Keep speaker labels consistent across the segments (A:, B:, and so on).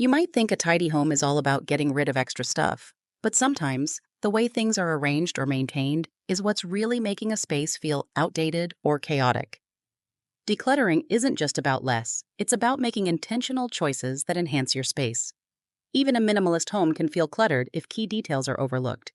A: You might think a tidy home is all about getting rid of extra stuff, but sometimes the way things are arranged or maintained is what's really making a space feel outdated or chaotic. Decluttering isn't just about less, it's about making intentional choices that enhance your space. Even a minimalist home can feel cluttered if key details are overlooked.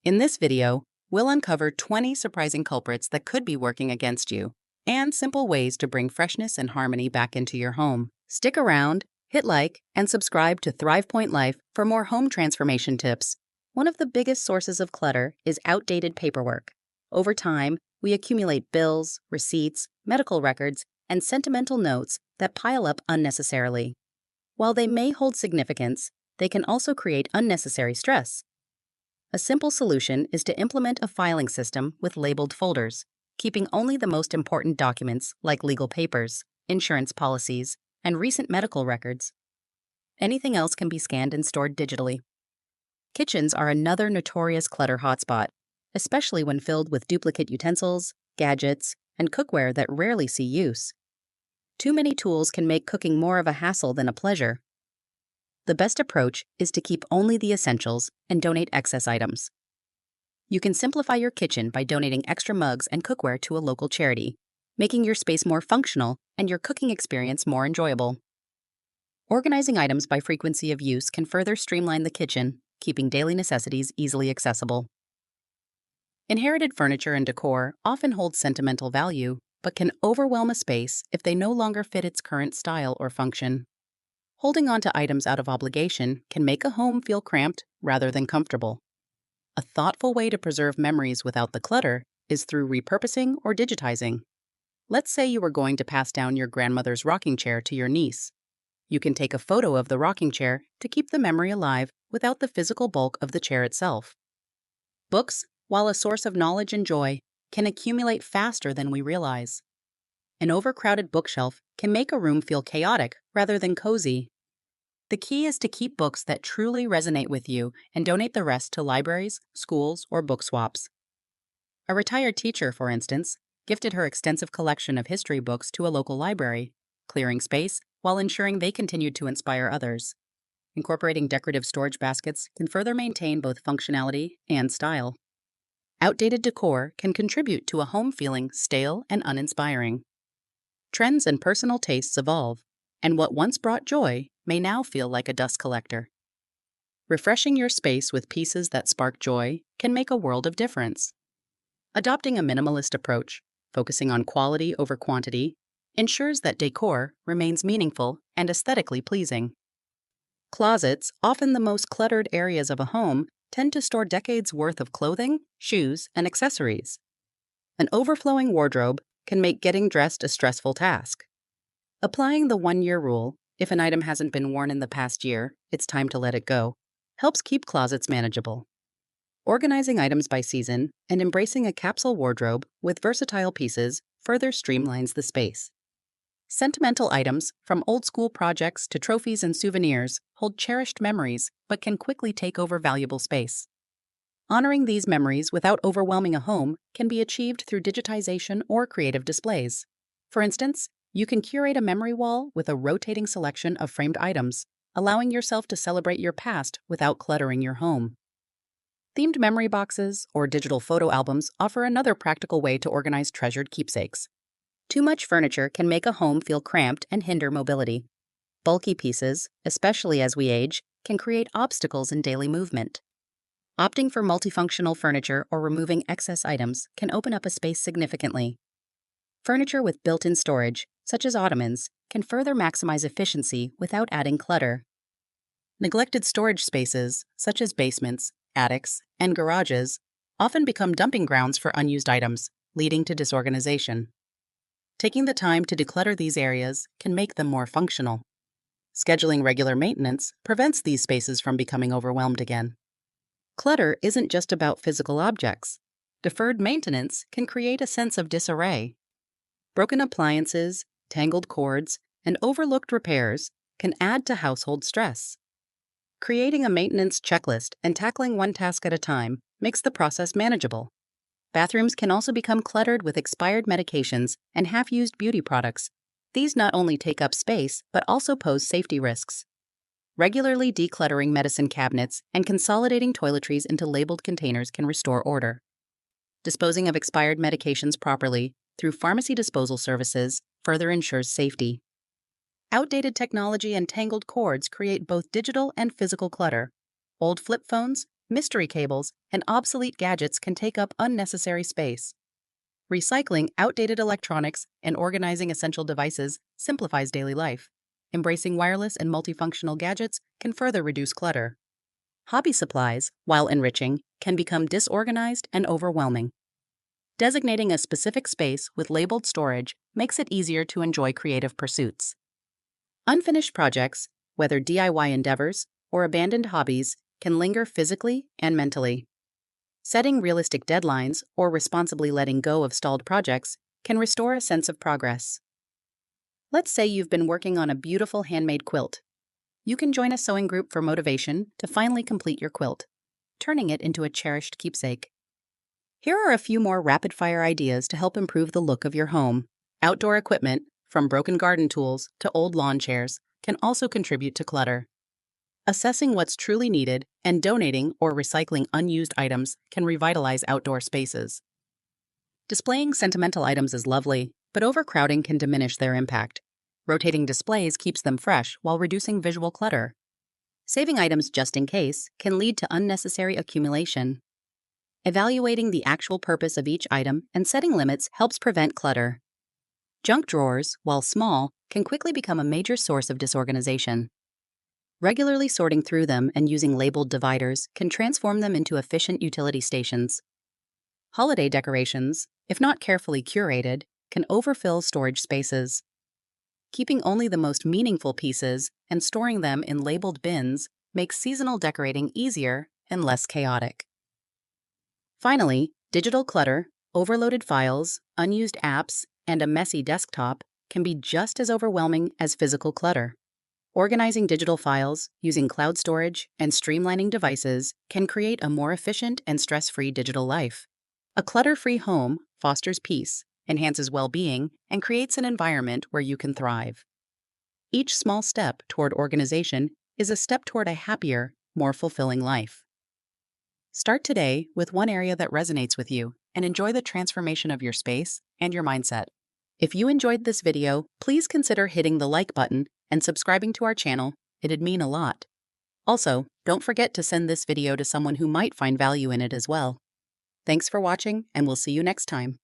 A: In this video, we'll uncover 20 surprising culprits that could be working against you, and simple ways to bring freshness and harmony back into your home. Stick around, hit like, and subscribe to Thrive Point Life for more home transformation tips. One of the biggest sources of clutter is outdated paperwork. Over time, we accumulate bills, receipts, medical records, and sentimental notes that pile up unnecessarily. While they may hold significance, they can also create unnecessary stress. A simple solution is to implement a filing system with labeled folders, keeping only the most important documents like legal papers, insurance policies, and recent medical records. Anything else can be scanned and stored digitally. Kitchens are another notorious clutter hotspot, especially when filled with duplicate utensils, gadgets, and cookware that rarely see use. Too many tools can make cooking more of a hassle than a pleasure. The best approach is to keep only the essentials and donate excess items. You can simplify your kitchen by donating extra mugs and cookware to a local charity, making your space more functional and your cooking experience more enjoyable. Organizing items by frequency of use can further streamline the kitchen, keeping daily necessities easily accessible. Inherited furniture and decor often hold sentimental value, but can overwhelm a space if they no longer fit its current style or function. Holding on to items out of obligation can make a home feel cramped rather than comfortable. A thoughtful way to preserve memories without the clutter is through repurposing or digitizing. Let's say you were going to pass down your grandmother's rocking chair to your niece. You can take a photo of the rocking chair to keep the memory alive without the physical bulk of the chair itself. Books, while a source of knowledge and joy, can accumulate faster than we realize. An overcrowded bookshelf can make a room feel chaotic rather than cozy. The key is to keep books that truly resonate with you and donate the rest to libraries, schools, or book swaps. A retired teacher, for instance, gifted her extensive collection of history books to a local library, clearing space while ensuring they continued to inspire others. Incorporating decorative storage baskets can further maintain both functionality and style. Outdated decor can contribute to a home feeling stale and uninspiring. Trends and personal tastes evolve, and what once brought joy may now feel like a dust collector. Refreshing your space with pieces that spark joy can make a world of difference. Adopting a minimalist approach, focusing on quality over quantity, ensures that decor remains meaningful and aesthetically pleasing. Closets, often the most cluttered areas of a home, tend to store decades' worth of clothing, shoes, and accessories. An overflowing wardrobe can make getting dressed a stressful task. Applying the 1-year rule, if an item hasn't been worn in the past year, it's time to let it go, helps keep closets manageable. Organizing items by season and embracing a capsule wardrobe with versatile pieces further streamlines the space. Sentimental items, from old-school projects to trophies and souvenirs, hold cherished memories but can quickly take over valuable space. Honoring these memories without overwhelming a home can be achieved through digitization or creative displays. For instance, you can curate a memory wall with a rotating selection of framed items, allowing yourself to celebrate your past without cluttering your home. Themed memory boxes or digital photo albums offer another practical way to organize treasured keepsakes. Too much furniture can make a home feel cramped and hinder mobility. Bulky pieces, especially as we age, can create obstacles in daily movement. Opting for multifunctional furniture or removing excess items can open up a space significantly. Furniture with built-in storage, such as ottomans, can further maximize efficiency without adding clutter. Neglected storage spaces, such as basements, attics, and garages, often become dumping grounds for unused items, leading to disorganization. Taking the time to declutter these areas can make them more functional. Scheduling regular maintenance prevents these spaces from becoming overwhelmed again. Clutter isn't just about physical objects. Deferred maintenance can create a sense of disarray. Broken appliances, tangled cords, and overlooked repairs can add to household stress. Creating a maintenance checklist and tackling one task at a time makes the process manageable. Bathrooms can also become cluttered with expired medications and half-used beauty products. These not only take up space, but also pose safety risks. Regularly decluttering medicine cabinets and consolidating toiletries into labeled containers can restore order. Disposing of expired medications properly through pharmacy disposal services further ensures safety. Outdated technology and tangled cords create both digital and physical clutter. Old flip phones, mystery cables, and obsolete gadgets can take up unnecessary space. Recycling outdated electronics and organizing essential devices simplifies daily life. Embracing wireless and multifunctional gadgets can further reduce clutter. Hobby supplies, while enriching, can become disorganized and overwhelming. Designating a specific space with labeled storage makes it easier to enjoy creative pursuits. Unfinished projects, whether DIY endeavors or abandoned hobbies, can linger physically and mentally. Setting realistic deadlines or responsibly letting go of stalled projects can restore a sense of progress. Let's say you've been working on a beautiful handmade quilt. You can join a sewing group for motivation to finally complete your quilt, turning it into a cherished keepsake. Here are a few more rapid-fire ideas to help improve the look of your home. Outdoor equipment, from broken garden tools to old lawn chairs, can also contribute to clutter. Assessing what's truly needed and donating or recycling unused items can revitalize outdoor spaces. Displaying sentimental items is lovely, but overcrowding can diminish their impact. Rotating displays keeps them fresh while reducing visual clutter. Saving items just in case can lead to unnecessary accumulation. Evaluating the actual purpose of each item and setting limits helps prevent clutter. Junk drawers, while small, can quickly become a major source of disorganization. Regularly sorting through them and using labeled dividers can transform them into efficient utility stations. Holiday decorations, if not carefully curated, can overfill storage spaces. Keeping only the most meaningful pieces and storing them in labeled bins makes seasonal decorating easier and less chaotic. Finally, digital clutter, overloaded files, unused apps, and a messy desktop can be just as overwhelming as physical clutter. Organizing digital files, using cloud storage, and streamlining devices can create a more efficient and stress-free digital life. A clutter-free home fosters peace, enhances well-being, and creates an environment where you can thrive. Each small step toward organization is a step toward a happier, more fulfilling life. Start today with one area that resonates with you and enjoy the transformation of your space and your mindset. If you enjoyed this video, please consider hitting the like button and subscribing to our channel. It'd mean a lot. Also, don't forget to send this video to someone who might find value in it as well. Thanks for watching, and we'll see you next time.